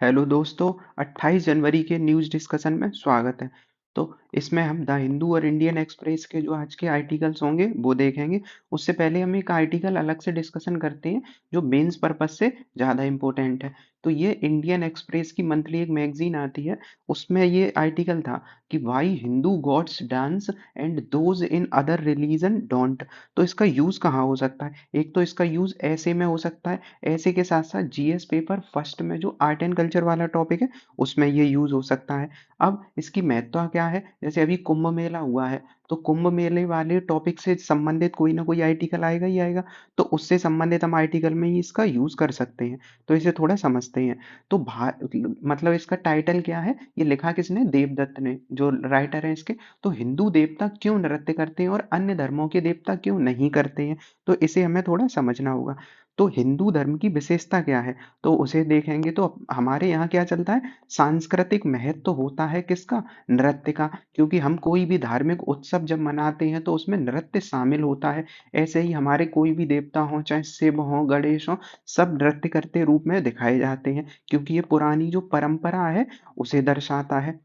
Hello दोस्तों, 28 जनवरी के news discussion में स्वागत है। तो इसमें हम द हिंदू और इंडियन एक्सप्रेस के जो आज के आर्टिकल्स होंगे वो देखेंगे। उससे पहले हम एक आर्टिकल अलग से डिस्कशन करते हैं जो मेंस पर्पस से ज़्यादा इम्पोर्टेंट है। तो ये इंडियन एक्सप्रेस की मंथली एक मैगजीन आती है, उसमें ये आर्टिकल था कि why Hindu gods dance and those in other religion don't. तो इसका यूज़ कहाँ हो सकता है? एक तो इसका यूज़ ऐसे में हो सकता है, ऐसे के साथ साथ जीएस पेपर फर्स्ट में जो आर्ट एंड कल्चर वाला टॉपिक है उसमें ये यूज हो सकता है। अब इसकी महत्ता क्या है? जैसे अभी कुंभ मेला हुआ है, तो कुंभ मेले वाले टॉपिक से संबंधित कोई ना कोई आर्टिकल आएगा ही आएगा, तो उससे संबंधित हम आर्टिकल में ही इसका यूज कर सकते हैं। तो इसे थोड़ा समझते हैं। तो मतलब इसका टाइटल क्या है? ये लिखा किसने? देवदत्त ने, जो राइटर है इसके। तो हिंदू देवता क्यों नृत्य करते हैं और अन्य धर्मों के देवता क्यों नहीं करते हैं? तो इसे हमें थोड़ा समझना होगा। तो हिंदू धर्म की विशेषता क्या है? तो उसे देखेंगे तो हमारे यहाँ क्या चलता है? सांस्कृतिक महत्व होता है किसका? नृत्य का। क्योंकि हम कोई भी धार्मिक उत्सव जब मनाते हैं तो उसमें नृत्य शामिल होता है। ऐसे ही हमारे कोई भी देवता हो, चाहे शिव हो, गणेश हो, सब नृत्य करते रूप में दिखाए जाते हैं, क्योंकि ये पुरानी जो परंपरा है उसे दर्शाता है।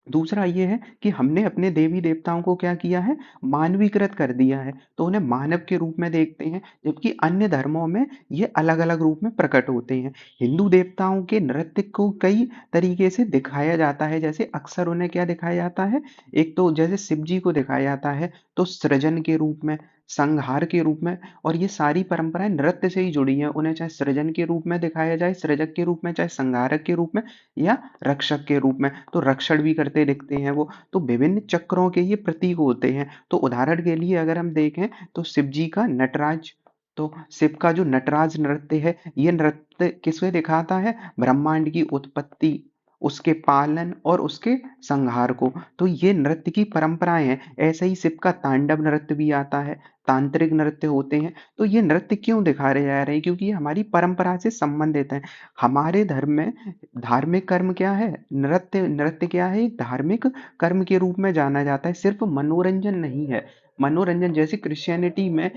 दूसरा ये है कि हमने अपने देवी देवताओं को क्या किया है? मानवीकृत कर दिया है, तो उन्हें मानव के रूप में देखते हैं, जबकि अन्य धर्मों में ये अलग अलग रूप में प्रकट होते हैं। हिंदू देवताओं के नृत्य को कई तरीके से दिखाया जाता है। जैसे अक्सर उन्हें क्या दिखाया जाता है? एक तो जैसे शिव जी को दिखाया जाता है तो सृजन के रूप में, संहार के रूप में। और ये सारी परंपराएं नृत्य से ही जुड़ी हैं। उन्हें चाहे सृजन के रूप में दिखाया जाए, सृजक के रूप में, चाहे संहारक के रूप में, या रक्षक के रूप में, तो रक्षण भी करते दिखते हैं वो। तो विभिन्न चक्रों के ये प्रतीक होते हैं। तो उदाहरण के लिए अगर हम देखें तो शिव जी का नटराज, तो शिव का जो नटराज नृत्य है, ये नृत्य किसे दिखाता है? ब्रह्मांड की उत्पत्ति, उसके पालन और उसके संहार को। तो ये नृत्य की परंपराएं हैं। ऐसे ही शिव का तांडव नृत्य भी आता है, तांत्रिक नृत्य होते हैं। तो ये नृत्य क्यों दिखाए जा रहे हैं? क्योंकि ये हमारी परंपरा से संबंधित है। हमारे धर्म में धार्मिक कर्म क्या है? नृत्य। नृत्य क्या है? एक धार्मिक कर्म के रूप में जाना जाता है, सिर्फ मनोरंजन नहीं है। मनोरंजन जैसे क्रिश्चियनिटी में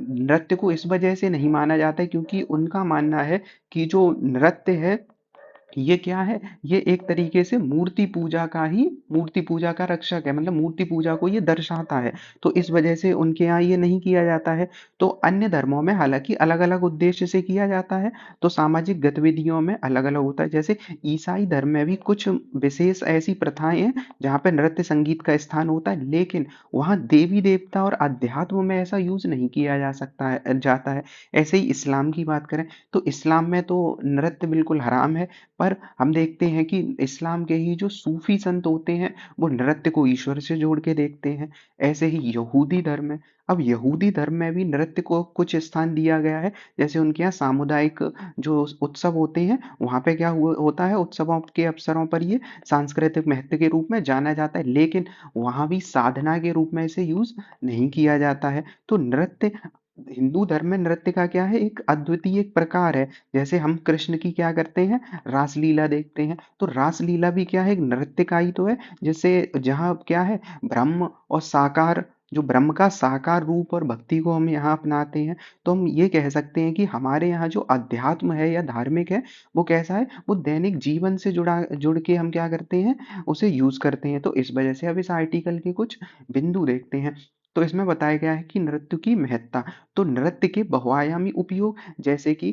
नृत्य को इस वजह से नहीं माना जाता है क्योंकि उनका मानना है कि जो नृत्य है ये क्या है? ये एक तरीके से मूर्ति पूजा का रक्षक है, मतलब मूर्ति पूजा को ये दर्शाता है। तो इस वजह से उनके यहाँ ये नहीं किया जाता है। तो अन्य धर्मों में हालांकि अलग अलग उद्देश्य से किया जाता है, तो सामाजिक गतिविधियों में अलग अलग होता है। जैसे ईसाई धर्म में भी कुछ विशेष ऐसी प्रथाएं हैं जहाँ पे नृत्य संगीत का स्थान होता है, लेकिन वहाँ देवी देवता और अध्यात्म में ऐसा यूज नहीं किया जाता है। ऐसे ही इस्लाम की बात करें तो इस्लाम में तो नृत्य बिल्कुल हराम है। पर हम देखते हैं कि इस्लाम के ही जो सूफी संत होते हैं वो नृत्य को ईश्वर से जोड़ के देखते हैं। ऐसे ही यहूदी धर्म है। अब यहूदी धर्म में भी नृत्य को कुछ स्थान दिया गया है। जैसे उनके यहाँ सामुदायिक जो उत्सव होते हैं वहाँ पे क्या होता है? उत्सवों के अवसरों पर ये सांस्कृतिक महत्व के रूप में जाना जाता है, लेकिन वहाँ भी साधना के रूप में इसे यूज नहीं किया जाता है। तो नृत्य हिंदू धर्म में नृत्य का क्या है? एक अद्वितीय एक प्रकार है। जैसे हम कृष्ण की क्या करते हैं? रासलीला देखते हैं। तो रासलीला भी क्या है? एक नृत्य का ही तो है। जैसे जहाँ क्या है? ब्रह्म और साकार, जो ब्रह्म का साकार रूप और भक्ति को हम यहाँ अपनाते हैं। तो हम ये कह सकते हैं कि हमारे यहाँ जो अध्यात्म है या धार्मिक है वो कैसा है? वो दैनिक जीवन से जुड़ के हम क्या करते हैं? उसे यूज करते हैं। तो इस वजह से अब इस आर्टिकल के कुछ बिंदु देखते हैं। तो इसमें बताया गया है कि नृत्य की महत्ता। तो नृत्य के बहुआयामी उपयोग, जैसे कि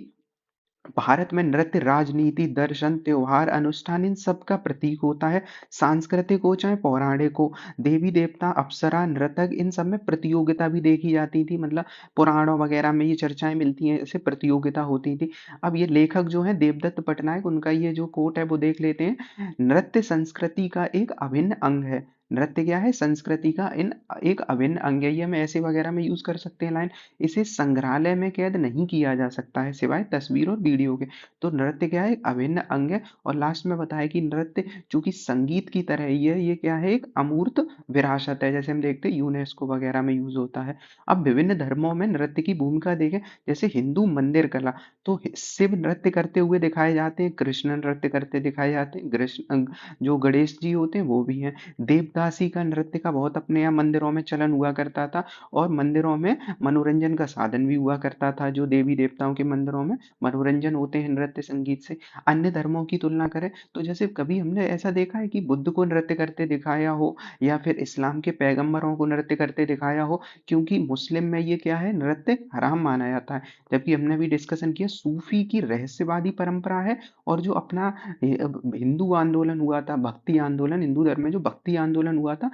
भारत में नृत्य राजनीति, दर्शन, त्योहार, अनुष्ठान, इन सब का प्रतीक होता है। सांस्कृतिक हो चाहे पौराणिक हो, देवी देवता, अप्सरा, नर्तक, इन सब में प्रतियोगिता भी देखी जाती थी। मतलब पुराणों वगैरह में ये चर्चाएं मिलती हैं, ऐसे प्रतियोगिता होती थी। अब ये लेखक जो है देवदत्त पटनायक, उनका ये जो कोट है वो देख लेते हैं। नृत्य संस्कृति का एक अभिन्न अंग है। नृत्य क्या है? संस्कृति का इन एक अभिन्न अंग है। ये हम ऐसे वगैरह में यूज कर सकते हैं लाइन। इसे संग्रहालय में कैद नहीं किया जा सकता है सिवाय तस्वीर और वीडियो के। तो नृत्य क्या है? एक अभिन्न अंग है। और लास्ट में बताया कि नृत्य चूंकि संगीत की तरह ही है, ये क्या है? एक अमूर्त विरासत है। जैसे हम देखते हैं यूनेस्को वगैरह में यूज होता है। अब विभिन्न धर्मों में नृत्य की भूमिका देखें। जैसे हिंदू मंदिर कला, तो शिव नृत्य करते हुए दिखाए जाते हैं, कृष्ण नृत्य करते दिखाए जाते हैं, कृष्ण जो गणेश जी होते हैं वो भी हैं। देव देवदासी का नृत्य का बहुत अपने यहाँ मंदिरों में चलन हुआ करता था, और मंदिरों में मनोरंजन का साधन भी हुआ करता था। जो देवी देवताओं के मंदिरों में मनोरंजन होते हैं नृत्य संगीत से। अन्य धर्मों की तुलना करें तो जैसे कभी हमने ऐसा देखा है कि बुद्ध को नृत्य करते दिखाया हो, या फिर इस्लाम के पैगंबरों को नृत्य करते दिखाया हो, क्योंकि मुस्लिम में ये क्या है, नृत्य हराम माना जाता है। जबकि हमने भी डिस्कशन किया, सूफी की रहस्यवादी परंपरा है, और जो अपना हिंदू आंदोलन हुआ था, भक्ति आंदोलन, हिंदू धर्म में जो भक्ति आंदोलन हुआ था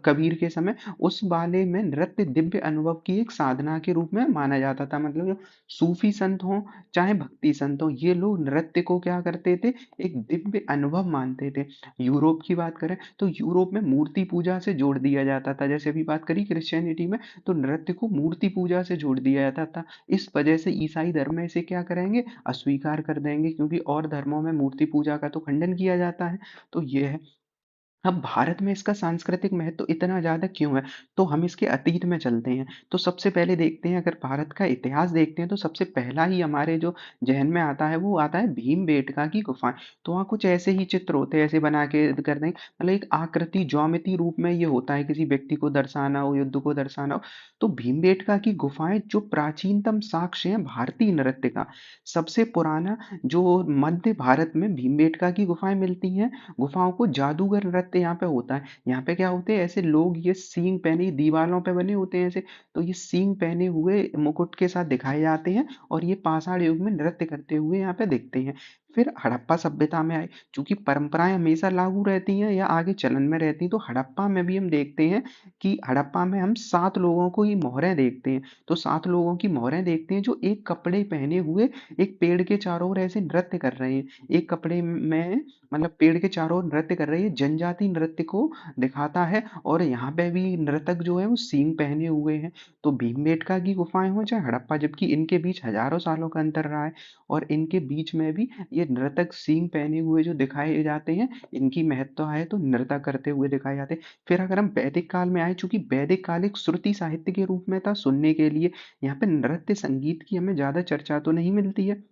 कबीर के समय, उस वाले में नृत्य दिव्य अनुभव की एक साधना के रूप में माना जाता था। मतलब जो सूफी संत हों चाहे भक्ति संत हों, ये लोग नृत्य को क्या करते थे, एक दिव्य अनुभव मानते थे। यूरोप की बात करें तो यूरोप में मूर्ति पूजा से जोड़ दिया जाता था। जैसे अभी बात करी क्रिश्चियनिटी में, तो नृत्य को मूर्ति पूजा से जोड़ दिया जाता था। इस वजह से ईसाई धर्म में इसे क्या करेंगे, अस्वीकार कर देंगे, क्योंकि और धर्मों में मूर्ति पूजा का तो खंडन किया जाता है। तो ये है। अब भारत में इसका सांस्कृतिक महत्व इतना ज़्यादा क्यों है? तो हम इसके अतीत में चलते हैं। तो सबसे पहले देखते हैं, अगर भारत का इतिहास देखते हैं, तो सबसे पहला ही हमारे जो ज़हन में आता है, वो आता है भीमबेटका की गुफ़ाएँ। तो वहाँ कुछ ऐसे ही चित्र होते हैं, ऐसे बना के कर दें, मतलब एक आकृति ज्योमेट्री रूप में ये होता है, किसी व्यक्ति को दर्शाना हो, युद्ध को दर्शाना हो। तो भीमबेटका की गुफ़ाएँ जो प्राचीनतम साक्ष्य हैं भारतीय नृत्य का। सबसे पुराना जो मध्य भारत में भीमबेटका की गुफ़ाएँ मिलती हैं, गुफाओं को जादूगर नृत्य यहाँ पे होता है। यहाँ पे क्या होते हैं, ऐसे लोग ये सींग पहने दीवारों पे बने होते हैं ऐसे, तो ये सींग पहने हुए मुकुट के साथ दिखाए जाते हैं, और ये पाषाण युग में नृत्य करते हुए यहाँ पे दिखते हैं। फिर हड़प्पा सभ्यता में आए, चूंकि परंपराएं हमेशा लागू रहती हैं या आगे चलन में रहती हैं, तो हड़प्पा में भी हम देखते हैं कि हड़प्पा में हम 7 लोगों को ये मोहरें देखते हैं। तो 7 लोगों की मोहरें देखते हैं जो एक कपड़े पहने हुए एक पेड़ के चारों ओर ऐसे नृत्य कर रहे हैं। एक कपड़े में, मतलब पेड़ के चारों ओर नृत्य कर रही है, जनजाति नृत्य को दिखाता है। और यहाँ पे भी नर्तक जो है वो सींग पहने हुए हैं। तो भीमबेटका की गुफाएं हो चाहे हड़प्पा, जबकि इनके बीच हजारों सालों का अंतर रहा है, और इनके बीच में भी ये नर्तक सींग पहने हुए जो दिखाए जाते हैं, इनकी महत्ता है, तो नृत्य करते हुए दिखाए जाते हैं। फिर अगर हम वैदिक काल में आए, चूंकि वैदिक काल एक श्रुति साहित्य के रूप में था सुनने के लिए, यहाँ पे नृत्य संगीत की हमें ज्यादा चर्चा तो नहीं मिलती है,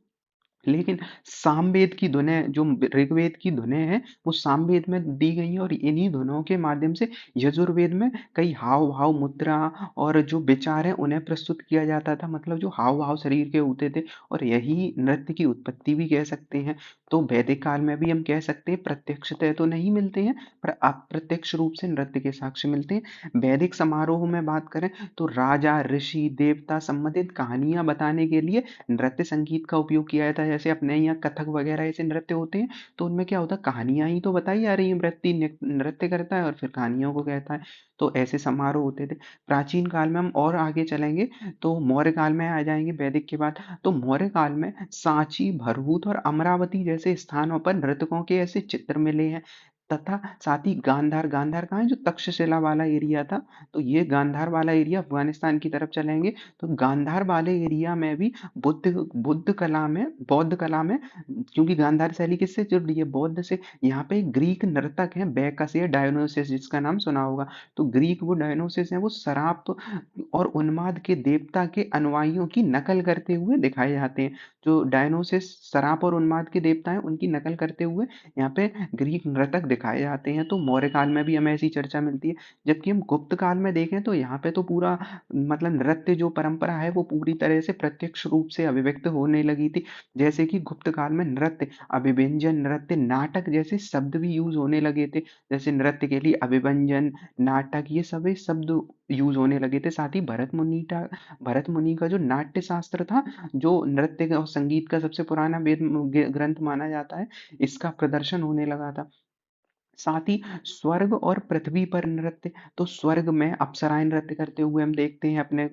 लेकिन सामवेद की धुनें, जो ऋग्वेद की धुनें हैं, वो सामवेद में दी गई हैं, और इन्हीं धुनों के माध्यम से यजुर्वेद में कई हाव भाव, मुद्रा और जो विचार हैं उन्हें प्रस्तुत किया जाता था। मतलब जो हाव भाव शरीर के होते थे, और यही नृत्य की उत्पत्ति भी कह सकते हैं। तो वैदिक काल में भी हम कह सकते हैं, प्रत्यक्षतः तो नहीं मिलते हैं, पर अप्रत्यक्ष रूप से नृत्य के साक्ष्य मिलते हैं। वैदिक समारोह में बात करें तो राजा, ऋषि, देवता संबंधित कहानियां बताने के लिए नृत्य संगीत का उपयोग किया जाता है। जैसे अपने यहाँ कथक वगैरह ऐसे नृत्य होते हैं, तो उनमें क्या होता है, कहानियां ही तो बताई जा रही है, व्यक्ति नृत्य करता है और फिर कहानियों को कहता है। तो ऐसे समारोह होते थे। प्राचीन काल में हम और आगे चलेंगे तो मौर्य काल में आ जाएंगे वैदिक के बाद। तो मौर्य काल में सांची, भरहूत और अमरावती जैसे स्थानों पर नृतकों के ऐसे चित्र मिले हैं। तथा साथ ही गांधार, गांधार कहाँ है, जो तक्षशिला वाला एरिया था, तो ये गांधार वाला एरिया अफगानिस्तान की तरफ चलेंगे, तो गांधार वाले एरिया में भी बुद्ध बुद्ध कला में, बौद्ध कला में, क्योंकि गांधार शैली किससे जुड़ रही है, बौद्ध से। यहाँ पे एक ग्रीक नर्तक है बैकस या डायोनिसोस, जिसका नाम सुना होगा। तो ग्रीक वो डायोनिसोस है, वो शराब और उन्माद के देवता के अनुयायियों की नकल करते हुए दिखाए जाते हैं। जो डायोनिसोस शराब और उन्माद के देवता हैं, उनकी नकल करते हुए यहाँ पे ग्रीक नर्तक दिखाए जाते हैं। तो मौर्य काल में भी हमें ऐसी चर्चा मिलती है। जबकि हम गुप्त काल में देखें तो यहाँ पे तो पूरा, मतलब नृत्य जो परंपरा है वो पूरी तरह से प्रत्यक्ष रूप से अभिव्यक्त होने लगी थी। जैसे कि गुप्त काल में नृत्य, अभिव्यंजन, नृत्य, नाटक जैसे शब्द भी यूज होने लगे थे। जैसे नृत्य के लिए अभिव्यंजन, नाटक, ये सभी शब्द यूज होने लगे थे। साथ ही भरत मुनि का जो नाट्य शास्त्र था, जो नृत्य और संगीत का सबसे पुराना वेद ग्रंथ माना जाता है, इसका प्रदर्शन होने लगा था। साथ ही स्वर्ग और पृथ्वी पर नृत्य, तो स्वर्ग में अप्सराएं नृत्य करते हुए हम देखते हैं अपने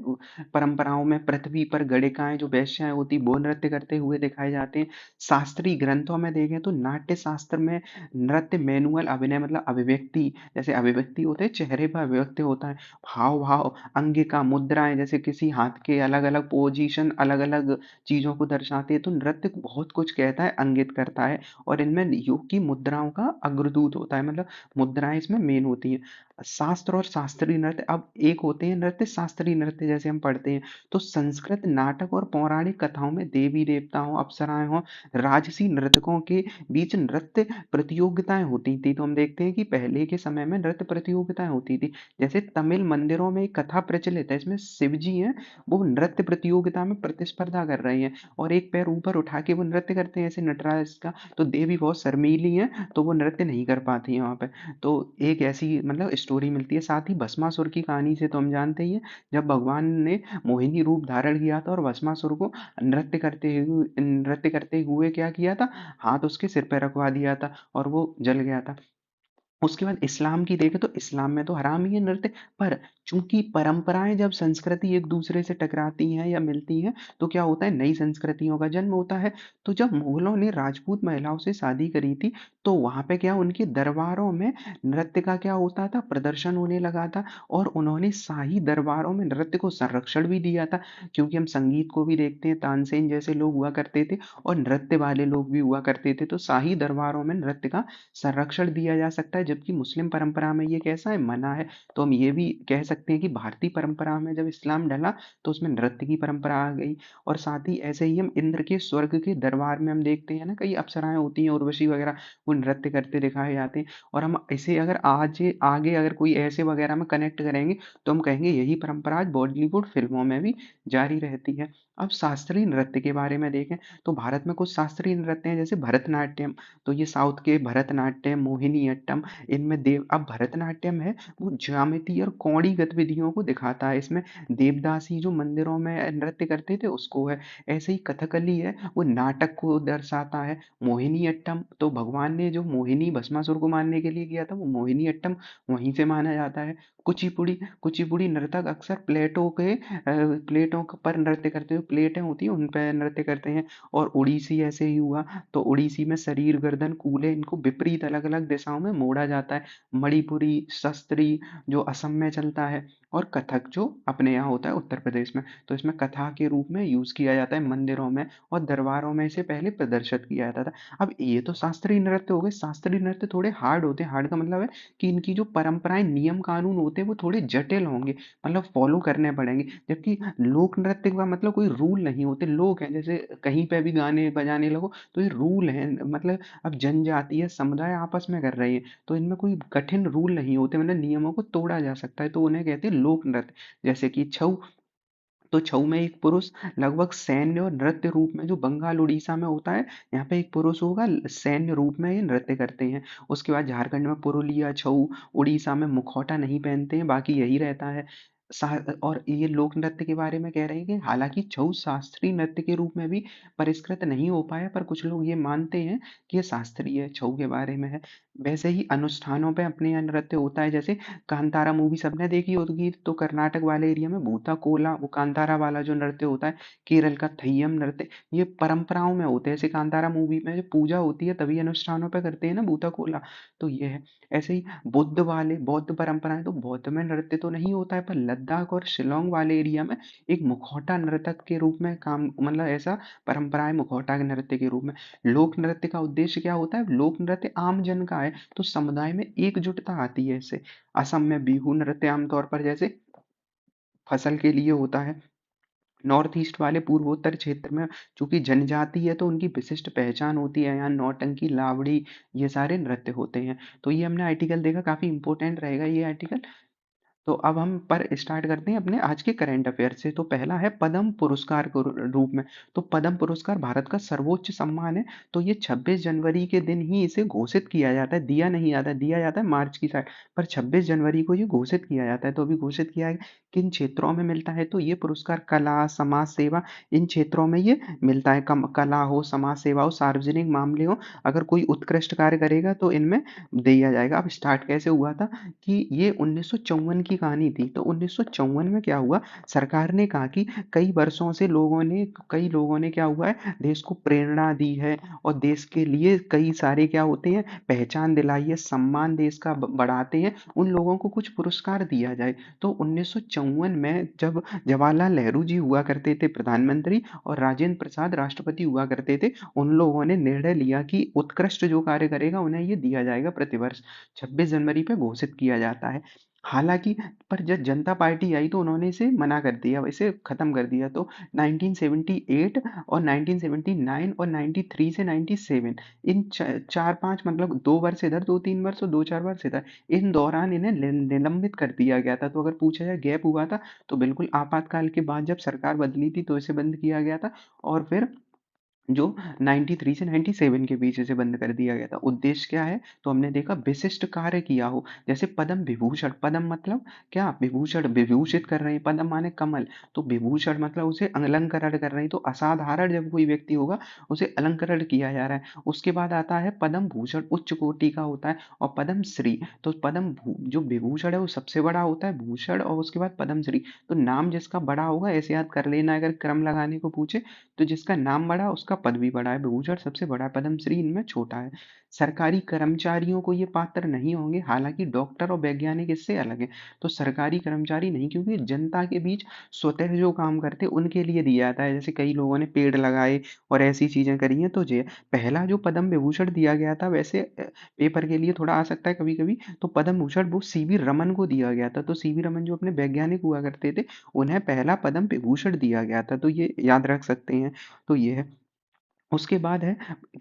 परंपराओं में। पृथ्वी पर गणिकाएं, जो वेश्याएं होती, वो नृत्य करते हुए दिखाए जाते हैं। शास्त्रीय ग्रंथों में देखें तो नाट्य शास्त्र में नृत्य मैनुअल अभिनय, मतलब अभिव्यक्ति, जैसे अभिव्यक्ति होते हैं, चेहरे पर अभिव्यक्ति होता है, हाव भाव, अंगिका, मुद्राएं, जैसे किसी हाथ के अलग अलग पोजीशन अलग अलग चीजों को दर्शाते हैं। तो नृत्य बहुत कुछ कहता है, अंगित करता है, और इनमें योग की मुद्राओं का अग्रदूत होता है, मतलब मुद्राएं इसमें मेन होती हैं। शास्त्र और शास्त्रीय नृत्य, अब एक होते हैं नृत्य शास्त्रीय नृत्य जैसे हम पढ़ते हैं, तो संस्कृत नाटक और पौराणिक कथाओं में देवी देवता हो, अप्सराएं हो, राजसी नृतकों के बीच नृत्य प्रतियोगिताएं होती थी। तो हम देखते हैं कि पहले के समय में नृत्य प्रतियोगिताएं होती थी। जैसे तमिल मंदिरों में एक कथा प्रचलित है, इसमें शिव जी हैं, वो नृत्य प्रतियोगिता में प्रतिस्पर्धा कर रहे हैं और एक पैर ऊपर उठा के वो नृत्य करते हैं ऐसे नटराज का। तो देवी बहुत शर्मीली है, तो वो नृत्य नहीं कर पाती है वहां पे। तो एक ऐसी मतलब स्टोरी मिलती है। साथ ही भस्मासुर की कहानी से तो हम जानते ही हैं, जब भगवान ने मोहिनी रूप धारण किया था और भस्मासुर को नृत्य करते हुए क्या किया था, हाथ उसके सिर पे रखवा दिया था और वो जल गया था। उसके बाद इस्लाम की देखें तो इस्लाम में तो हराम ही है नृत्य, पर चूंकि परंपराएं जब संस्कृति एक दूसरे से टकराती हैं या मिलती हैं, तो क्या होता है, नई संस्कृतियों का जन्म होता है। तो जब मुगलों ने राजपूत महिलाओं से शादी करी थी, तो वहां पे क्या उनके दरबारों में नृत्य का क्या होता था, प्रदर्शन होने लगा था। और उन्होंने शाही दरबारों में नृत्य को संरक्षण भी दिया था, क्योंकि हम संगीत को भी देखते हैं, तानसेन जैसे लोग हुआ करते थे और नृत्य वाले लोग भी हुआ करते थे। तो शाही दरबारों में नृत्य का संरक्षण दिया जा सकता है, जबकि मुस्लिम परंपरा में ये कैसा है, मना है। तो हम ये भी कह सकते हैं कि भारतीय परंपरा में जब इस्लाम डला, तो उसमें नृत्य की परंपरा आ गई। और साथ ही ऐसे ही हम इंद्र के स्वर्ग के दरबार में हम देखते हैं ना, कई अप्सराएं होती हैं, उर्वशी वगैरह, वो नृत्य करते दिखाए जाते हैं। और हम इसे अगर आज आगे अगर कोई ऐसे वगैरह में कनेक्ट करेंगे, तो हम कहेंगे यही परंपरा आज बॉलीवुड फिल्मों में भी जारी रहती है। अब शास्त्रीय नृत्य के बारे में देखें, तो भारत में कुछ शास्त्रीय नृत्य हैं, जैसे भरतनाट्यम। तो ये साउथ के भरतनाट्यम, मोहिनीअट्टम, इनमें देव अब भरतनाट्यम है, वो ज्यामिति और कौड़ी गतिविधियों को दिखाता है। इसमें देवदासी जो मंदिरों में नृत्य करते थे उसको है। ऐसे ही कथकली है, वो नाटक को दर्शाता है। मोहिनीअट्टम तो भगवान ने जो मोहिनी भस्मासुर को मारने के लिए किया था, वो मोहिनीअट्टम वहीं से माना जाता है। कुचिपुड़ी कुचिपुड़ी नर्तक अक्सर प्लेटों पर नृत्य करते हुए, प्लेटें होती हैं उन पर नृत्य करते हैं। और उड़ीसी ऐसे ही हुआ, तो उड़ीसी में शरीर, गर्दन, कूल्हे इनको विपरीत अलग अलग दिशाओं में मोड़ा जाता है। मणिपुरी, शस्त्री जो असम में चलता है, और कथक जो अपने यहाँ होता है उत्तर प्रदेश में। तो इसमें कथा के रूप में यूज किया जाता है मंदिरों में, और दरबारों में इसे पहले प्रदर्शित किया जाता था। अब ये तो शास्त्रीय नृत्य हो गए। शास्त्रीय नृत्य थोड़े हार्ड होते हैं। हार्ड का मतलब है कि इनकी जो परंपराएं, नियम कानून होते हैं, वो थोड़े जटिल होंगे, मतलब फॉलो करने पड़ेंगे। जबकि लोक नृत्य का मतलब कोई रूल नहीं होते, लोग हैं, जैसे कहीं पे भी गाने बजाने लगो तो ये रूल हैं, मतलब अब जनजाति है, समुदाय आपस में कर रहे हैं, तो इनमें कोई कठिन रूल नहीं होते, मतलब नियमों को तोड़ा जा सकता है, तो उन्हें कहते हैं लोक नृत्य। जैसे कि छऊ, तो छऊ में एक पुरुष लगभग सैन्य और नृत्य रूप में, जो बंगाल उड़ीसा में होता है, यहाँ पे एक पुरुष होगा, सैन्य रूप में ये नृत्य करते हैं। उसके बाद झारखंड में पुरुलिया छऊ, उड़ीसा में मुखौटा नहीं पहनते हैं, बाकी यही रहता है। और ये लोक नृत्य के बारे में कह रहे हैं कि हालांकि छऊ शास्त्रीय नृत्य के रूप में भी परिष्कृत नहीं हो पाया, पर कुछ लोग ये मानते हैं कि ये शास्त्रीय छऊ के बारे में है। वैसे ही अनुष्ठानों पे अपने यहाँ नृत्य होता है, जैसे कांतारा मूवी सबने देखी होगी, तो कर्नाटक वाले एरिया में भूता कोला, वो कांतारा वाला जो नृत्य होता है, केरल का थय्यम नृत्य, ये परंपराओं में होते हैं। जैसे कांतारा मूवी में जो पूजा होती है तभी अनुष्ठानों पे करते हैं ना भूता कोला, तो ये है। ऐसे ही बौद्ध परंपराएं, तो बौद्ध में नृत्य तो नहीं होता है, पर लद्दाख और शिलोंग वाले एरिया में एक मुखौटा नर्तक के रूप में काम, मतलब ऐसा परंपराएं मुखौटा के नृत्य के रूप में। लोक नृत्य का उद्देश्य क्या होता है, लोक नृत्य आम जन का है, तो समुदाय में एकजुटता आती है इससे। असम में बिहू नृत्य आमतौर पर जैसे फसल के लिए होता है। नॉर्थ ईस्ट वाले पूर्वोत्तर क्षेत्र में चूंकि जनजाति है, तो उनकी विशिष्ट पहचान होती है, यहाँ नौटंकी, लावड़ी, ये सारे नृत्य होते हैं। तो ये हमने आर्टिकल देखा, काफी इंपॉर्टेंट रहेगा ये आर्टिकल। तो अब हम पर स्टार्ट करते हैं अपने आज के करंट अफेयर से। तो पहला है पद्म पुरस्कार के रूप में। तो पद्म पुरस्कार भारत का सर्वोच्च सम्मान है। तो ये 26 जनवरी के दिन ही इसे घोषित किया जाता है, दिया नहीं जाता, दिया जाता है मार्च की साइड, पर 26 जनवरी को ये घोषित किया जाता है। तो अभी घोषित किया है, किन क्षेत्रों में मिलता है, तो ये पुरस्कार कला, समाज सेवा, इन क्षेत्रों में ये मिलता है। कला हो, समाज सेवा हो, सार्वजनिक मामले हो, अगर कोई उत्कृष्ट कार्य करेगा तो इनमें दिया जाएगा। अब स्टार्ट कैसे हुआ था, कि ये 1954 की कहानी थी। तो 1954 में क्या हुआ, सरकार ने कहा कि कई लोगों ने क्या हुआ है, देश को प्रेरणा दी है और देश के लिए कई सारे क्या होते हैं, पहचान दिलाई है, सम्मान देश का बढ़ाते हैं, उन लोगों को कुछ पुरस्कार दिया जाए। तो 1954 में जब जवाहरलाल नेहरू जी हुआ करते थे प्रधानमंत्री और राजेंद्र प्रसाद राष्ट्रपति हुआ करते थे, उन लोगों ने निर्णय लिया कि उत्कृष्ट जो कार्य करेगा उन्हें ये दिया जाएगा प्रतिवर्ष 26 जनवरी पे घोषित किया जाता है। हालांकि पर जब जनता पार्टी आई तो उन्होंने इसे मना कर दिया, इसे खत्म कर दिया। तो 1978 और 1979 और 93 से 97 इन चार पांच मतलब 2 वर्ष इधर 2-3 वर्ष और 2-4 वर्ष इधर, इन दौरान इन्हें निलंबित कर दिया गया था। तो अगर पूछा जाए गैप हुआ था, तो बिल्कुल आपातकाल के बाद जब सरकार बदली थी तो इसे बंद किया गया था, और फिर जो 93 से 97 के बीच इसे बंद कर दिया गया था। उद्देश्य क्या है, तो हमने देखा विशिष्ट कार्य किया हो, जैसे पद्म विभूषण, पद्म मतलब क्या, विभूषण विभूषित कर रहे हैं, पद्म माने कमल, तो विभूषण मतलब उसे अलंकरण कर रहे हैं। तो असाधारण जब कोई व्यक्ति होगा उसे अलंकरण किया जा रहा है। उसके बाद आता है पद्म भूषण, उच्च कोटि का होता है, और पद्म श्री। तो जो विभूषण है वो सबसे बड़ा होता है भूषण, और उसके बाद पद्म श्री। तो नाम जिसका बड़ा होगा ऐसे याद कर लेना, अगर क्रम लगाने को पूछे तो जिसका नाम बड़ा उसका पद भी बड़ा है। विभूषण सबसे बड़ा है, पद्मश्री इनमें छोटा है। सरकारी कर्मचारियों को ये पात्र नहीं होंगे, हालांकि डॉक्टर और वैज्ञानिक इससे अलग है। तो सरकारी कर्मचारी नहीं, क्योंकि जनता के बीच स्वतः जो काम करते हैं उनके लिए दिया जाता है। जैसे कई लोगों ने पेड़ लगाए और ऐसी चीजें करी हैं, तो ये पहला जो पद्म विभूषण दिया गया था, वैसे पेपर के लिए थोड़ा आ सकता है कभी कभी, तो पद्म भूषण वो सीवी रमन को दिया गया था। तो सीवी रमन जो अपने वैज्ञानिक हुआ करते थे, उन्हें पहला पद्म विभूषण दिया गया था। तो ये याद रख सकते हैं। तो ये है। उसके बाद है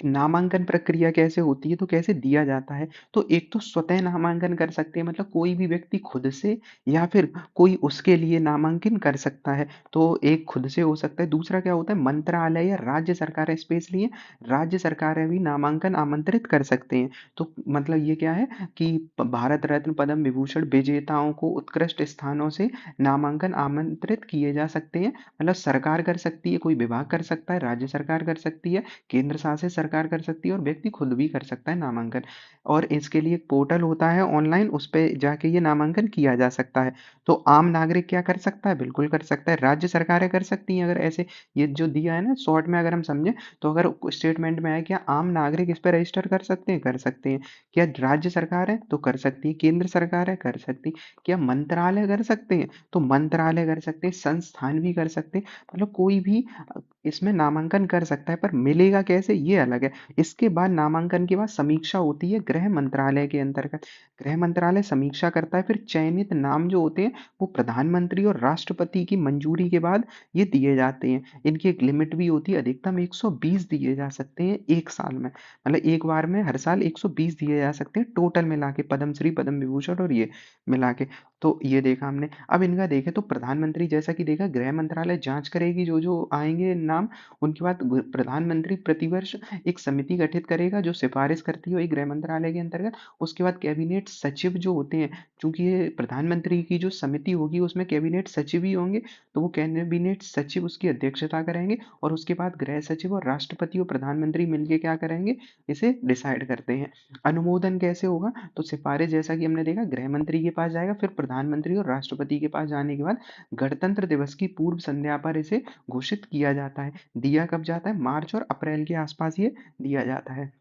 नामांकन प्रक्रिया कैसे होती है, तो कैसे दिया जाता है। तो एक तो स्वतः नामांकन कर सकते हैं, मतलब कोई भी व्यक्ति खुद से, या फिर कोई उसके लिए नामांकन कर सकता है। तो एक खुद से हो सकता है। दूसरा क्या होता है, मंत्रालय या राज्य सरकार, स्पेशली राज्य सरकारें भी नामांकन आमंत्रित कर सकते हैं। तो मतलब ये क्या है कि भारत रत्न पद्म विभूषण विजेताओं को उत्कृष्ट स्थानों से नामांकन आमंत्रित किए जा सकते हैं। मतलब सरकार कर सकती है, कोई विभाग कर सकता है, राज्य सरकार कर सकती है, केंद्र शासित सरकार कर सकती है, और व्यक्ति खुद भी कर सकता है नामांकन। और इसके लिए एक पोर्टल होता है ऑनलाइन, उस पे जाके ये नामांकन किया जा सकता है। तो आम नागरिक क्या कर सकता है, बिल्कुल कर सकता है, राज्य सरकारें कर सकती हैं। अगर ऐसे ये जो दिया है ना शॉर्ट में अगर हम समझें, तो अगर स्टेटमेंट में है क्या आम नागरिक इस पर रजिस्टर कर सकते हैं, कर सकते हैं। क्या राज्य सरकार है तो कर सकती है, केंद्र सरकार है कर सकती है, क्या मंत्रालय कर सकते हैं, तो मंत्रालय कर सकते हैं, संस्थान भी कर सकते हैं। मतलब कोई भी इसमें नामांकन कर सकता है, पर मिलेगा कैसे ये अलग है। इसके बाद नामांकन के बाद समीक्षा होती है गृह मंत्रालय के अंतर्गत। गृह मंत्रालय समीक्षा करता है, फिर चयनित नाम जो होते हैं वो प्रधानमंत्री और राष्ट्रपति की मंजूरी के बाद ये दिए जाते हैं। इनकी एक लिमिट भी होती है, अधिकतम 120 दिए जा सकते हैं एक साल में, मतलब एक बार में हर साल 120 दिए जा सकते हैं टोटल मिला के, पद्मश्री पद्म विभूषण और ये मिला के। तो ये देखा हमने। अब इनका देखें तो प्रधानमंत्री, जैसा कि देखा गृह मंत्रालय जांच करेगी जो जो आएंगे नाम, उनके बाद प्रधानमंत्री प्रतिवर्ष एक समिति गठित करेगा जो सिफारिश करती है गृह मंत्रालय के अंतर्गत। उसके बाद कैबिनेट सचिव जो होते हैं, चूंकि ये प्रधानमंत्री की जो समिति होगी उसमें कैबिनेट सचिव ही होंगे, तो वो कैबिनेट सचिव उसकी अध्यक्षता करेंगे, और उसके बाद गृह सचिव और राष्ट्रपति और प्रधानमंत्री मिलकर क्या करेंगे, इसे डिसाइड करते हैं। अनुमोदन कैसे होगा, तो सिफारिश जैसा कि हमने देखा गृह मंत्री के पास जाएगा, फिर प्रधानमंत्री और राष्ट्रपति के पास जाने के बाद गणतंत्र दिवस की पूर्व संध्या पर इसे घोषित किया जाता है। दिया कब जाता है, मार्च और अप्रैल के आसपास ये दिया जाता है।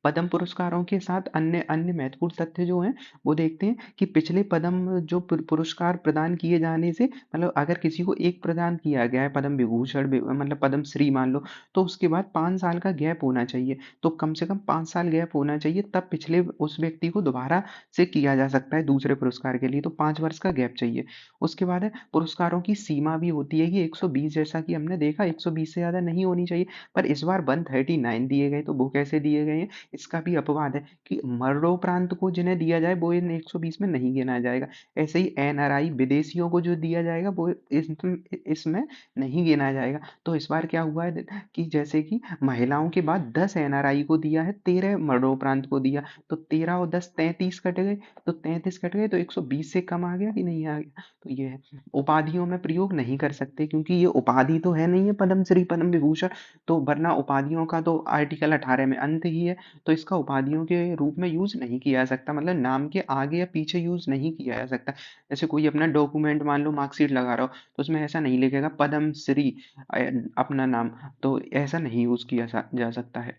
पद्म पुरस्कारों के साथ अन्य अन्य महत्वपूर्ण तथ्य जो हैं वो देखते हैं कि पिछले पद्म जो पुरस्कार प्रदान किए जाने से, मतलब अगर किसी को एक प्रदान किया गया है पद्म विभूषण मतलब पद्म श्री मान लो, तो उसके बाद 5 साल का गैप होना चाहिए। तो कम से कम 5 साल गैप होना चाहिए, तब पिछले उस व्यक्ति को दोबारा से किया जा सकता है दूसरे पुरस्कार के लिए। तो 5 वर्ष का गैप चाहिए। उसके बाद है पुरस्कारों की सीमा भी होती है कि 120, जैसा कि हमने देखा 120 से ज्यादा नहीं होनी चाहिए। पर इस बार 139 दिए गए, तो वो कैसे दिए गए हैं, इसका भी अपवाद है कि मरणोपरांत को जिन्हें दिया जाए वो इन 120 में नहीं गिना जाएगा। ऐसे ही एनआरआई विदेशियों को जो दिया जाएगा वो इसमें नहीं गिना जाएगा। तो इस बार क्या हुआ है कि जैसे कि महिलाओं के बाद 10 एनआरआई को दिया है, 13 मरणोपरांत को दिया, तो 13 और 10 33 कट गए, तो 33 कट गए तो 120 से कम आ गया कि नहीं आ गया। तो ये है। उपाधियों में प्रयोग नहीं कर सकते, क्योंकि ये उपाधि तो है नहीं है पद्मश्री पद्म विभूषण, तो वरना उपाधियों का तो आर्टिकल 18 में अंत ही है। तो इसका उपाधियों के रूप में यूज नहीं किया जा सकता, मतलब नाम के आगे या पीछे यूज नहीं किया जा सकता। जैसे कोई अपना डॉक्यूमेंट मान लो मार्कशीट लगा रहा हो तो उसमें ऐसा नहीं लिखेगा पद्म श्री अपना नाम, तो ऐसा नहीं यूज किया जा सकता है।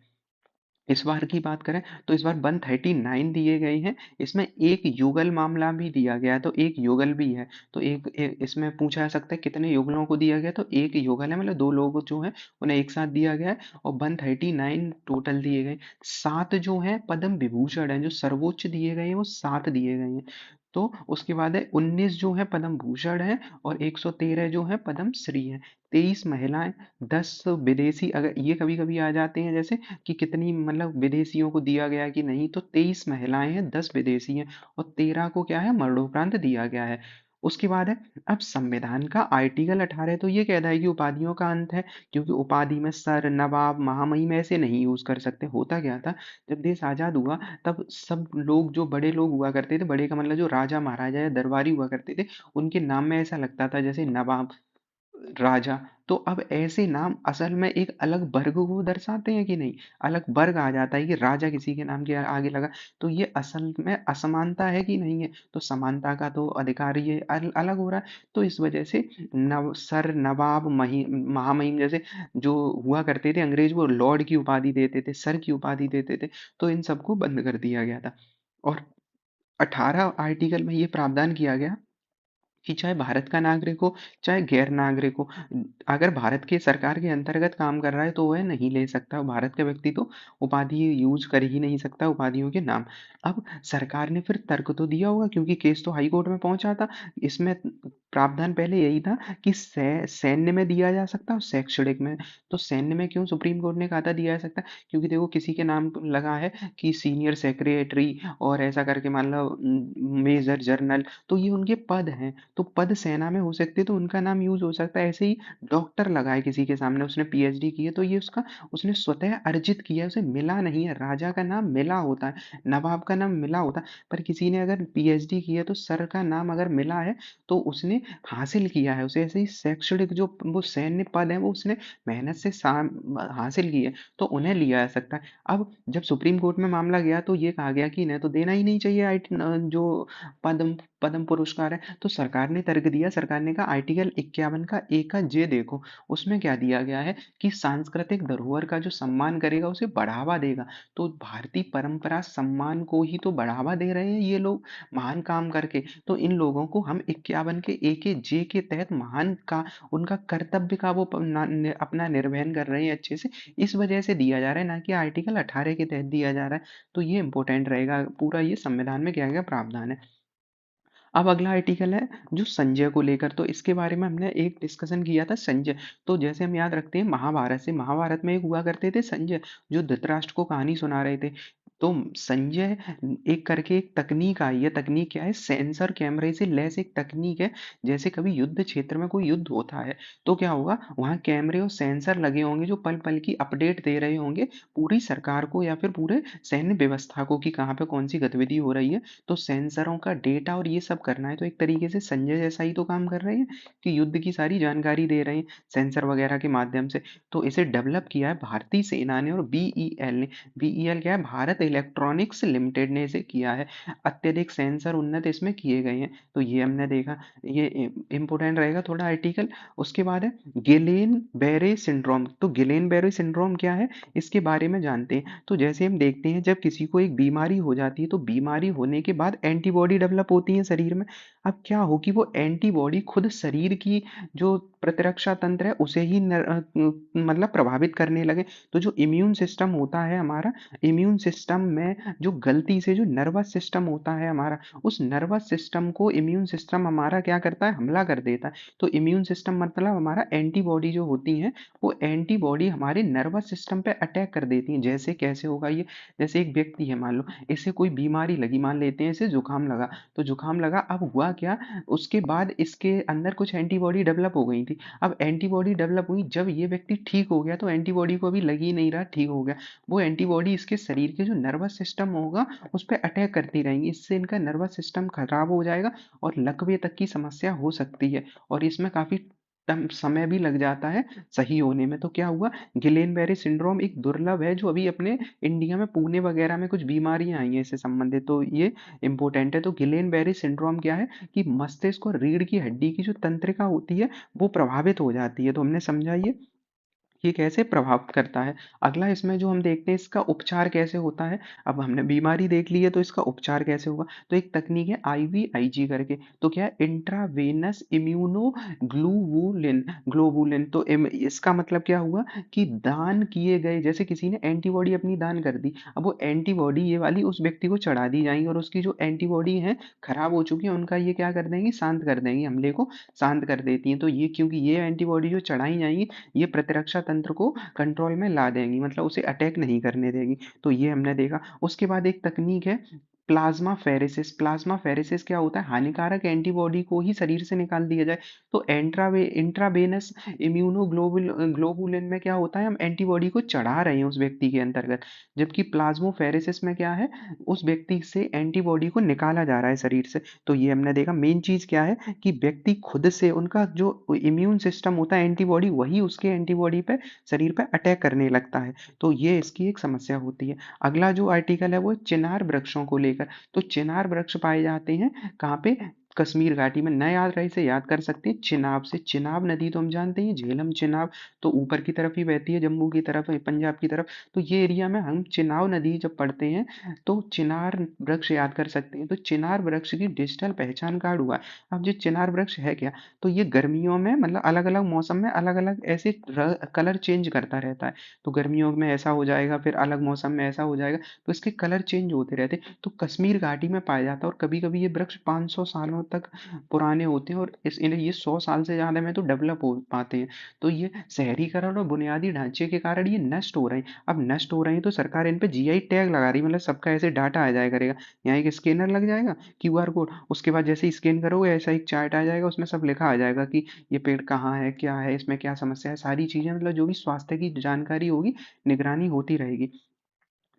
इस बार की बात करें तो इस बार 139 दिए गए हैं। इसमें एक युगल मामला भी दिया गया है, तो एक युगल भी है। तो इसमें पूछा जा सकता है कितने युगलों को दिया गया, तो एक युगल है, मतलब दो लोग जो हैं उन्हें एक साथ दिया गया है। और 139 टोटल दिए गए। 7 जो है पद्म विभूषण है, जो सर्वोच्च दिए गए हैं वो 7 दिए गए हैं। तो उसके बाद है 19 जो है पद्म भूषण है, और 113 जो है पद्म श्री है। 23 महिलाएं, 10 विदेशी, अगर ये कभी कभी आ जाते हैं जैसे कि कितनी मतलब विदेशियों को दिया गया है कि नहीं, तो 23 महिलाएं हैं, 10 विदेशी हैं, और 13 को क्या है मरणोपरांत दिया गया है। उसके बाद है अब संविधान का आर्टिकल 18 तो ये कहता है कि उपाधियों का अंत है, क्योंकि उपाधि में सर, नवाब, महामहिम ऐसे नहीं यूज कर सकते। होता क्या था, जब देश आजाद हुआ तब सब लोग जो बड़े लोग हुआ करते थे, बड़े का मतलब जो राजा महाराजा या दरबारी हुआ करते थे, उनके नाम में ऐसा लगता था जैसे नवाब, राजा। तो अब ऐसे नाम असल में एक अलग वर्ग को दर्शाते हैं कि नहीं, अलग वर्ग आ जाता है कि राजा किसी के नाम के आगे लगा, तो ये असल में असमानता है कि नहीं है, तो समानता का तो अधिकार ये अलग हो रहा है। तो इस वजह से नव सर, नवाब, महामहिम जैसे जो हुआ करते थे, अंग्रेज वो लॉर्ड की उपाधि देते थे, सर की उपाधि देते थे, तो इन सबको बंद कर दिया गया था। और 18 आर्टिकल में ये प्रावधान किया गया कि चाहे भारत का नागरिक हो, चाहे गैर नागरिक हो, अगर भारत के सरकार के अंतर्गत काम कर रहा है तो वह नहीं ले सकता, भारत का व्यक्ति तो उपाधि यूज कर ही नहीं सकता उपाधियों के नाम। अब सरकार ने फिर तर्क तो दिया होगा, क्योंकि केस तो हाई कोर्ट में पहुंचा था। इसमें प्रावधान पहले यही था कि सैन्य में दिया जा सकता और शैक्षणिक में। तो सैन्य में क्यों सुप्रीम कोर्ट ने कहा था दिया जा सकता, क्योंकि देखो किसी के नाम लगा है कि सीनियर सेक्रेटरी, और ऐसा करके मान लो मेजर जनरल, तो ये उनके पद हैं, तो पद सेना में हो सकते, तो उनका नाम यूज हो सकता है। ऐसे ही डॉक्टर लगा है किसी के सामने, उसने पीएचडी की है, तो ये उसका उसने स्वतः अर्जित किया है, उसे मिला नहीं है। राजा का नाम मिला होता है, नवाब का नाम मिला होता है, पर किसी ने अगर पीएचडी की है तो सर का नाम अगर मिला है तो उसने हासिल किया है उसे। ऐसे ही शैक्षणिक जो वो सैन्य पद है वो उसने मेहनत से हासिल किए, तो उन्हें लिया जा सकता है। अब जब सुप्रीम कोर्ट में मामला गया तो ये कहा गया कि इन्हें तो देना ही नहीं चाहिए जो पद्म पद्म पुरस्कार है। तो सरकार ने तर्क दिया, सरकार ने कहा आर्टिकल 51 का ए का जे देखो, उसमें क्या दिया गया है कि सांस्कृतिक धरोहर का जो सम्मान करेगा उसे बढ़ावा देगा। तो भारतीय परंपरा सम्मान को ही तो बढ़ावा दे रहे हैं ये लोग महान काम करके। तो इन लोगों को हम 51 के ए के जे के तहत महान का उनका कर्तव्य का वो अपना निर्वहन कर रहे हैं अच्छे से, इस वजह से दिया जा रहा है, ना कि आर्टिकल 18 के तहत दिया जा रहा है। तो ये इंपॉर्टेंट रहेगा, पूरा ये संविधान में क्या क्या प्रावधान है। अब अगला आर्टिकल है जो संजय को लेकर, तो इसके बारे में हमने एक डिस्कशन किया था संजय। तो जैसे हम याद रखते हैं महाभारत से, महाभारत में एक हुआ करते थे संजय, जो धृतराष्ट्र को कहानी सुना रहे थे। तो संजय एक करके एक तकनीक आई है, तकनीक क्या है, सेंसर कैमरे से लैस एक तकनीक है। जैसे कभी युद्ध क्षेत्र में कोई युद्ध होता है तो क्या होगा, वहां कैमरे और सेंसर लगे होंगे जो पल पल की अपडेट दे रहे होंगे पूरी सरकार को या फिर पूरे सैन्य व्यवस्था को कि कहाँ पे कौन सी गतिविधि हो रही है। तो सेंसरों का डेटा और ये सब करना है, तो एक तरीके से संजय जैसा ही तो काम कर रहे हैं कि युद्ध की सारी जानकारी दे रहे हैं सेंसर वगैरह के माध्यम से। तो इसे डेवलप किया है भारतीय सेना ने और बीईएल ने। बीईएल क्या है, भारत इलेक्ट्रॉनिक्स लिमिटेड ने इसे किया है। अत्यधिक सेंसर उन्नत इसमें किए गए हैं, तो ये हमने देखा, ये इंपोर्टेंट रहेगा थोड़ा आर्टिकल। उसके बाद है गिलेन बेरे सिंड्रोम। तो गिलेन बेरे सिंड्रोम क्या है, इसके बारे में जानते हैं। तो जैसे हम देखते हैं जब किसी को एक बीमारी हो जाती है तो बीमारी होने के बाद एंटीबॉडी डेवलप होती है शरीर में। अब क्या हो कि वो एंटीबॉडी खुद शरीर की जो प्रतिरक्षा तंत्र है उसे ही मतलब प्रभावित करने लगे। तो जो इम्यून सिस्टम होता है हमारा, इम्यून सिस्टम में जो गलती से जो नर्वस सिस्टम होता है हमारा, उस नर्वस सिस्टम को इम्यून सिस्टम हमारा क्या करता है, हमला कर देता है। तो इम्यून सिस्टम मतलब हमारा एंटीबॉडी जो होती है, वो एंटीबॉडी हमारे नर्वस सिस्टम पे अटैक कर देती हैं। जैसे कैसे होगा ये, जैसे एक व्यक्ति है मान लो, इसे कोई बीमारी लगी, मान लेते हैं इसे जुकाम लगा, तो जुकाम लगा, अब हुआ क्या, उसके बाद इसके अंदर कुछ एंटीबॉडी डेवलप हो गई थी। अब एंटीबॉडी डेवलप हुई, जब ये व्यक्ति ठीक हो गया तो एंटीबॉडी को अभी लग ही नहीं रहा, ठीक हो गया। वो एंटीबॉडी इसके शरीर के जो नर्वस सिस्टम होगा उस पर अटैक करती रहेंगी, इससे इनका नर्वस सिस्टम खराब हो जाएगा और लकवे तक की समस्या हो सकती है। और इसमें काफी समय भी लग जाता है सही होने में। तो क्या हुआ, गिलेन बेरी सिंड्रोम एक दुर्लभ है जो अभी अपने इंडिया में पुणे वगैरह में कुछ बीमारियां आई हैं इससे संबंधित, तो ये इंपॉर्टेंट है। तो गिलेन बेरी सिंड्रोम क्या है कि मस्तिष्क और रीढ़ की हड्डी की जो तंत्रिका होती है वो प्रभावित हो जाती है। तो हमने समझा ये कैसे प्रभावित करता है। अगला इसमें जो हम देखते हैं इसका उपचार कैसे होता है। अब हमने बीमारी देख ली है तो इसका उपचार कैसे होगा। तो एक तकनीक है आईवीआईजी करके, तो क्या है, इंट्रावेनस इम्यूनो ग्लोबुलिन ग्लोबुलिन। तो इसका मतलब क्या हुआ कि दान किए गए, जैसे किसी ने एंटीबॉडी अपनी दान कर दी, अब वो एंटीबॉडी ये वाली उस व्यक्ति को चढ़ा दी जाएंगी और उसकी जो एंटीबॉडी है खराब हो चुकी है उनका ये क्या कर देंगी, शांत कर देंगी, हमले को शांत कर देती हैं। तो ये क्योंकि ये एंटीबॉडी जो चढ़ाई जाएंगी ये प्रतिरक्षा तंत्र को कंट्रोल में ला देंगी, मतलब उसे अटैक नहीं करने देगी। तो ये हमने देखा। उसके बाद एक तकनीक है प्लाज्मा फेरेसिस। प्लाज्मा फेरेसिस क्या होता है, हानिकारक एंटीबॉडी को ही शरीर से निकाल दिया जाए। तो इंट्रावेनस ग्लोबुलिन में क्या होता है, हम एंटीबॉडी को चढ़ा रहे हैं उस व्यक्ति के अंतर्गत, जबकि प्लाज्मोफेरेसिस में क्या है, उस व्यक्ति से एंटीबॉडी को निकाला जा रहा है शरीर से। तो ये हमने देखा। मेन चीज क्या है कि व्यक्ति खुद से, उनका जो इम्यून सिस्टम होता है एंटीबॉडी, वही उसके एंटीबॉडी पे शरीर पे अटैक करने लगता है। तो ये इसकी एक समस्या होती है। अगला जो आर्टिकल है वो चिनार वृक्षों को लेकर। तो चिनार वृक्ष पाए जाते हैं कहाँ पे, कश्मीर घाटी में। न याद रहे इसे याद कर सकते हैं चिनाब से। चिनाब नदी तो हम जानते हैं झेलम चिनाब, तो ऊपर की तरफ ही बहती है, जम्मू की तरफ, पंजाब की तरफ। तो ये एरिया में हम चिनाब नदी जब पढ़ते हैं तो चिनार वृक्ष याद कर सकते हैं। तो चिनार वृक्ष की डिजिटल पहचान कार्ड हुआ है। अब जो चिनार वृक्ष है क्या, तो ये गर्मियों में मतलब अलग अलग मौसम में अलग अलग ऐसे कलर चेंज करता रहता है। तो गर्मियों में ऐसा हो जाएगा, फिर अलग मौसम में ऐसा हो जाएगा, तो इसके कलर चेंज होते रहते हैं। तो कश्मीर घाटी में पाया जाता है और कभी कभी ये वृक्ष 500 सालों तक पुराने होते हैं और ये 100 साल से ज्यादा में तो डेवलप हो पाते हैं। तो ये शहरीकरण और बुनियादी ढांचे के कारण ये नष्ट हो रहे हैं। अब नष्ट हो रहे हैं तो सरकार इन पे जीआई टैग लगा रही है, मतलब सबका ऐसे डाटा आ जाया करेगा। यहाँ एक स्कैनर लग जाएगा, क्यूआर कोड, उसके बाद जैसे ही स्कैन करोगे ऐसा एक चार्ट आ जाएगा, उसमें सब लिखा आ जाएगा कि ये पेड़ कहाँ है, क्या है, इसमें क्या समस्या है, सारी चीजें, मतलब जो भी स्वास्थ्य की जानकारी होगी, निगरानी होती रहेगी।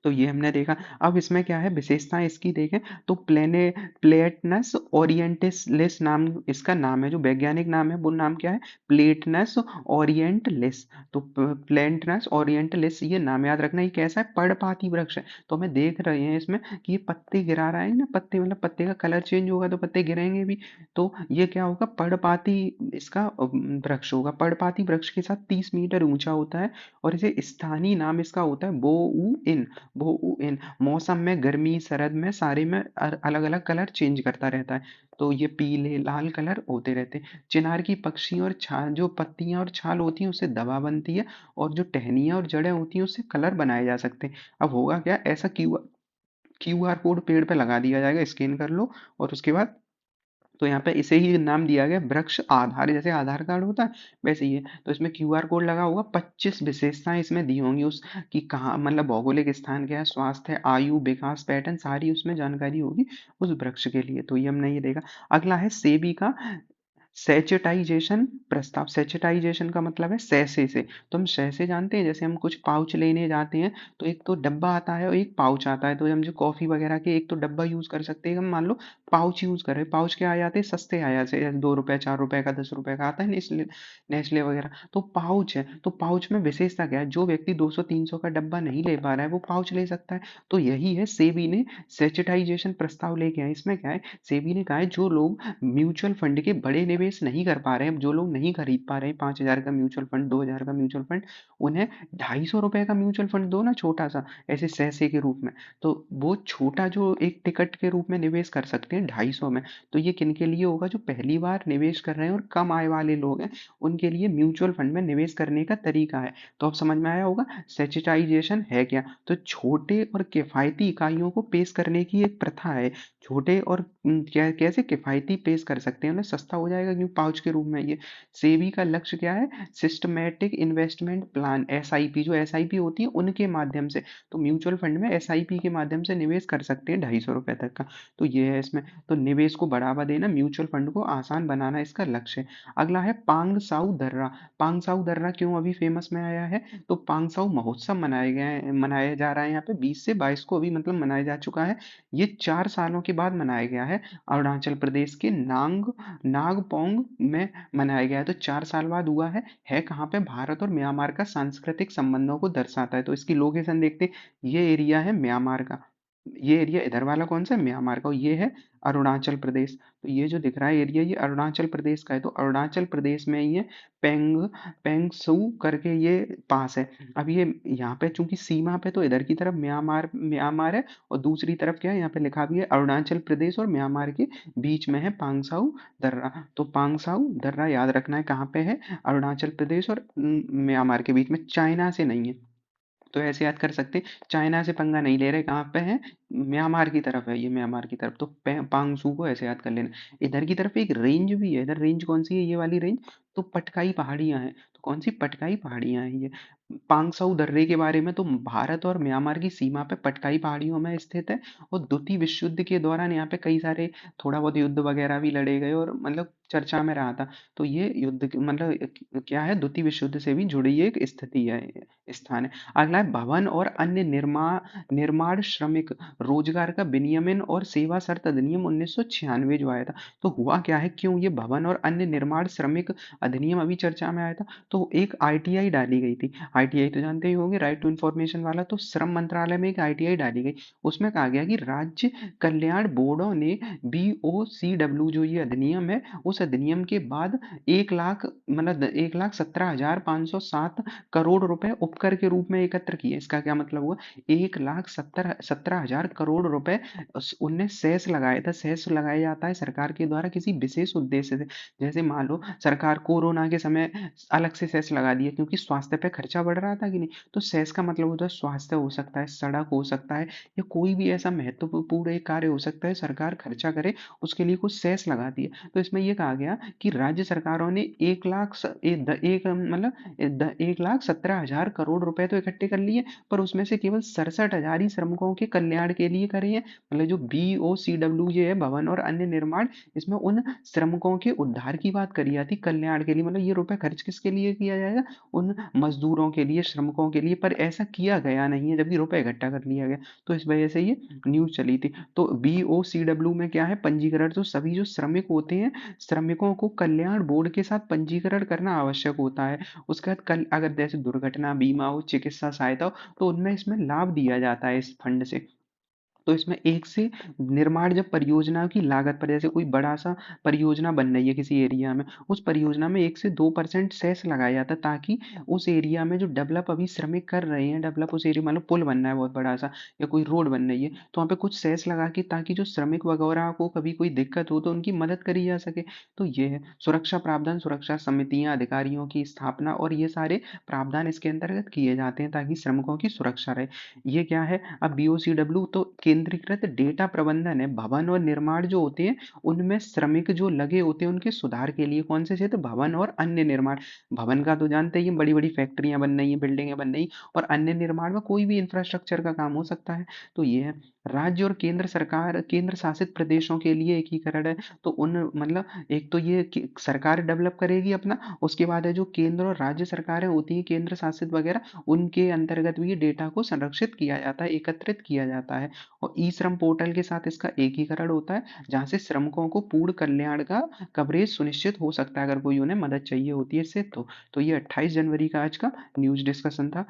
तो ये हमने देखा। अब इसमें क्या है विशेषताएं इसकी देखें, तो प्लेटनस ओरिएंटलिस नाम इसका नाम है, जो वैज्ञानिक नाम है वो नाम क्या है, प्लेटनस ओरिएंटलिस। तो प्लेटनस ओरिएंटलिस ये नाम याद रखना। ये कैसा है, पर्णपाती वृक्ष है। तो हमें देख रहे हैं इसमें कि ये पत्ते गिरा रहा है ना, पत्ते मतलब पत्ते का कलर चेंज होगा तो पत्ते गिरेंगे भी। तो ये क्या होगा, पर्णपाती इसका वृक्ष होगा। पर्णपाती वृक्ष के साथ 30 मीटर ऊंचा होता है और इसे स्थानीय नाम इसका होता है बोउ इन। वो इन मौसम में गर्मी शरद में सारे में अलग अलग कलर चेंज करता रहता है। तो ये पीले लाल कलर होते रहते हैं। चिनार की पक्षी और छाल, जो पत्तियां और छाल होती हैं उससे दवा बनती है, और जो टहनियां और जड़ें होती हैं उससे कलर बनाए जा सकते हैं। अब होगा क्या, ऐसा क्यूआर कोड पेड़ पे लगा दिया जाएगा, स्कैन कर लो, और उसके बाद तो यहाँ पे इसे ही नाम दिया गया वृक्ष आधार, जैसे आधार कार्ड होता है वैसे ही है। तो इसमें क्यूआर कोड लगा होगा, 25 विशेषताएं इसमें दी होंगी उस कि कहाँ, मतलब भौगोलिक स्थान क्या है, स्वास्थ्य, आयु, विकास पैटर्न, सारी उसमें जानकारी होगी उस वृक्ष के लिए। तो ये हमने ये देखा। अगला है सेबी का सैचेटाइजेशन प्रस्ताव। सैचेटाइजेशन का मतलब है सैसे से। तो हम सैसे जानते हैं, जैसे हम कुछ पाउच लेने जाते हैं तो एक तो डब्बा आता है और एक पाउच आता है। तो हम जो कॉफी वगैरह के एक तो डब्बा यूज कर सकते हैं, हम मान लो पाउच यूज कर रहे हैं। पाउच क्या आ जाते हैं, सस्ते आ जाते हैं, 2 रुपए 4 रुपए का 10 रुपए का आता है, नेस्ले नेस्ले वगैरह। तो पाउच है, तो पाउच में विशेषता क्या है, जो व्यक्ति 200 300 का डब्बा नहीं ले पा रहा है वो पाउच ले सकता है। तो यही है सेबी ने सैचेटाइजेशन प्रस्ताव लेके आए। इसमें क्या है, सेबी ने कहा है जो लोग म्यूचुअल फंड के बड़े निवेश नहीं कर पा रहे हैं, जो लोग नहीं खरीद पा रहे हैं 5,000 का म्यूचुअल फंड, 2,000 का म्यूचुअल फंड, उन्हें 250 रुपए का म्यूचुअल फंड दो ना, छोटा सा, ऐसे सैसे के रूप में। तो वो छोटा जो एक टिकट के रूप में निवेश कर सकते हैं 250 में। तो ये किन के लिए होगा, जो पहली बार निवेश कर रहे हैं और कम आय वाले लोग हैं, उनके लिए म्यूचुअल फंड में निवेश करने का तरीका है। तो अब समझ में आया होगा सेचिटाइजेशन है क्या। तो छोटे और किफायती इकाइयों को पेश करने की एक प्रथा है। छोटे और क्या कैसे किफायती पेश कर सकते हैं, उन्हें सस्ता हो जाएगा क्यों, पाउच के रूप में ये। सेबी का लक्ष्य क्या है, सिस्टमैटिक इन्वेस्टमेंट प्लान, एसआईपी, जो एसआईपी होती है उनके माध्यम से। तो म्यूचुअल फंड में एसआईपी के माध्यम से निवेश कर सकते हैं 250 रुपए तक का। तो ये है इसमें। तो निवेश को बढ़ावा देना, म्यूचुअल फंड को आसान बनाना इसका लक्ष्य है। अगला है पांग साउ दर्रा। पांग साउ दर्रा क्यों अभी फेमस में आया है, तो पांग साउ महोत्सव मनाया जा रहा है यहाँ पे 20 से 22 को, अभी मतलब मनाया जा चुका है। ये 4 सालों के बाद मनाया गया है। अरुणाचल प्रदेश के नागपौंग कांगपोंग में मनाया गया है। तो 4 साल बाद हुआ है कहाँ पे? भारत और म्यांमार का सांस्कृतिक संबंधों को दर्शाता है। तो इसकी लोकेशन देखते हैं, ये एरिया है म्यांमार का, ये एरिया इधर वाला कौन सा है? म्यांमार का, और ये है अरुणाचल प्रदेश। तो ये जो दिख रहा है एरिया, ये अरुणाचल प्रदेश का है। तो अरुणाचल प्रदेश में ये पेंग पेंगसू करके ये पास है। अब ये यहाँ पे चूंकि सीमा पे, तो इधर की तरफ म्यांमार म्यांमार है, और दूसरी तरफ क्या है, यहाँ पे लिखा भी है अरुणाचल प्रदेश और म्यांमार के बीच में है पांगसाऊ दर्रा। तो पांगसाऊ दर्रा याद रखना है कहाँ पे है? अरुणाचल प्रदेश और म्यांमार के बीच में, चाइना से नहीं है। तो ऐसे याद कर सकते हैं, चाइना से पंगा नहीं ले रहे, कहाँ पे है? म्यांमार की तरफ है, ये म्यांमार की तरफ। तो पांगसू को ऐसे याद कर लेना। इधर की तरफ एक रेंज भी है, इधर रेंज कौन सी है? ये वाली रेंज। तो पटकाई पहाड़ियां हैं। तो कौन सी पटकाई पहाड़ियां हैं ये? पांगसाऊ दर्रे के बारे में, तो भारत और म्यांमार की सीमा पे पटकाई पहाड़ियों में स्थित है। और द्वितीय विश्व युद्ध के दौरान यहाँ पे कई सारे थोड़ा बहुत युद्ध वगैरह भी लड़े गए, और मतलब चर्चा में रहा था। तो ये युद्ध मतलब क्या है? द्वितीय विश्व युद्ध से भी जुड़ी एक स्थिति है, स्थान है। अगला है भवन और अन्य निर्माण निर्माण श्रमिक रोजगार का विनियमन और सेवा शर्त अधिनियम 1996 जो आया था। तो हुआ क्या है, क्यों ये भवन और अन्य निर्माण श्रमिक अधिनियम अभी चर्चा में आया था? तो एक आईटीआई डाली गई थी। आईटीआई तो जानते ही होंगे, राइट टू इन्फॉर्मेशन वाला। तो श्रम मंत्रालय में एक आईटीआई डाली गई। उसमें कहा गया कि राज्य कल्याण बोर्डों ने बीओसीडब्ल्यू जो ये अधिनियम है, उस अधिनियम के बाद 1 लाख मतलब 1,17,507 करोड़ रुपए उपकर के रूप में एकत्र किए। इसका क्या मतलब हुआ? 1,17,17,000 करोड़ रुपए उनने सेस लगाया था। सेस लगाया जाता है सरकार के द्वारा किसी विशेष उद्देश्य से। जैसे मान लो सरकार कोरोना के समय अलग से सेस लगा दिया, क्योंकि स्वास्थ्य पे खर्चा बढ़ रहा था कि नहीं। तो सेस का मतलब होता है स्वास्थ्य हो सकता है, सड़क हो सकता है, या कोई भी ऐसा महत्वपूर्ण एक कार्य हो सकता है, सरकार खर्चा करे, उसके लिए कुछ सेस लगा दिया। तो इसमें यह कहा गया कि राज्य सरकारों ने 1,17,000 करोड़ रुपए तो इकट्ठे कर लिए, पर उसमें से केवल 67,000 ही श्रमिकों के कल्याण के लिए करे हैं। मतलब जो बीओसीडब्ल्यू ये है, भवन और अन्य निर्माण, इसमें उन श्रमिकों के उद्धार की बात करी जाती, कल्याण के लिए। मतलब ये रुपए खर्च किसके लिए किया जाएगा? उन मजदूरों के लिए, श्रमिकों के लिए। पर ऐसा किया गया नहीं है, जबकि रुपए इकट्ठा कर लिया गया। तो इस वजह से ये न्यूज चली थी। तो बीओसीडब्ल्यू में क्या है? पंजीकरण। तो सभी जो श्रमिक होते हैं, श्रमिकों को कल्याण बोर्ड के साथ पंजीकरण करना आवश्यक होता है। उसके बाद कल अगर जैसे दुर्घटना बीमा हो, चिकित्सा सहायता हो, तो उनमें इसमें लाभ दिया जाता है इस फंड से। तो इसमें एक से निर्माण जब परियोजना की लागत पर, जैसे कोई बड़ा सा परियोजना बन रही है किसी एरिया में, उस परियोजना में 1 से 2% सेस लगाया जाता है, ताकि उस एरिया में जो डेवलप अभी श्रमिक कर रहे हैं, डेवलप उस एरिया, मान लो पुल बनना है बहुत बड़ा सा, या कोई रोड बन रही है, तो वहाँ पे कुछ सेस लगा के, ताकि जो श्रमिक वगैरह को कभी कोई दिक्कत हो तो उनकी मदद करी जा सके। तो ये है सुरक्षा प्रावधान, सुरक्षा समितियां, अधिकारियों की स्थापना, और ये सारे प्रावधान इसके अंतर्गत किए जाते हैं ताकि श्रमिकों की सुरक्षा रहे। ये क्या है? अब बीओसीडब्ल्यू तो केंद्रीकृत डेटा प्रबंधन है। भवन और निर्माण जो होते हैं, उनमें श्रमिक जो लगे होते हैं, उनके सुधार के लिए। कौन से क्षेत्र? भवन और अन्य निर्माण। भवन का तो जानते ही हैं, बड़ी बड़ी फैक्ट्रियां बन रही हैं, बिल्डिंगें बन रही, और अन्य निर्माण में कोई भी इंफ्रास्ट्रक्चर का काम हो सकता है। तो ये है। राज्य और केंद्र सरकार, केंद्र शासित प्रदेशों के लिए एकीकरण है। तो उन मतलब एक तो ये सरकार डेवलप करेगी अपना, उसके बाद है जो केंद्र और राज्य सरकारें होती है, केंद्र शासित वगैरह, उनके अंतर्गत भी डेटा को संरक्षित किया जाता है, एकत्रित किया जाता है। और ई श्रम पोर्टल के साथ इसका एकीकरण होता है, जहाँ से श्रमिकों को पूर्ण कल्याण का कवरेज सुनिश्चित हो सकता है, अगर कोई उन्हें मदद चाहिए होती है इससे। तो ये 28 जनवरी का आज का न्यूज डिस्कशन था।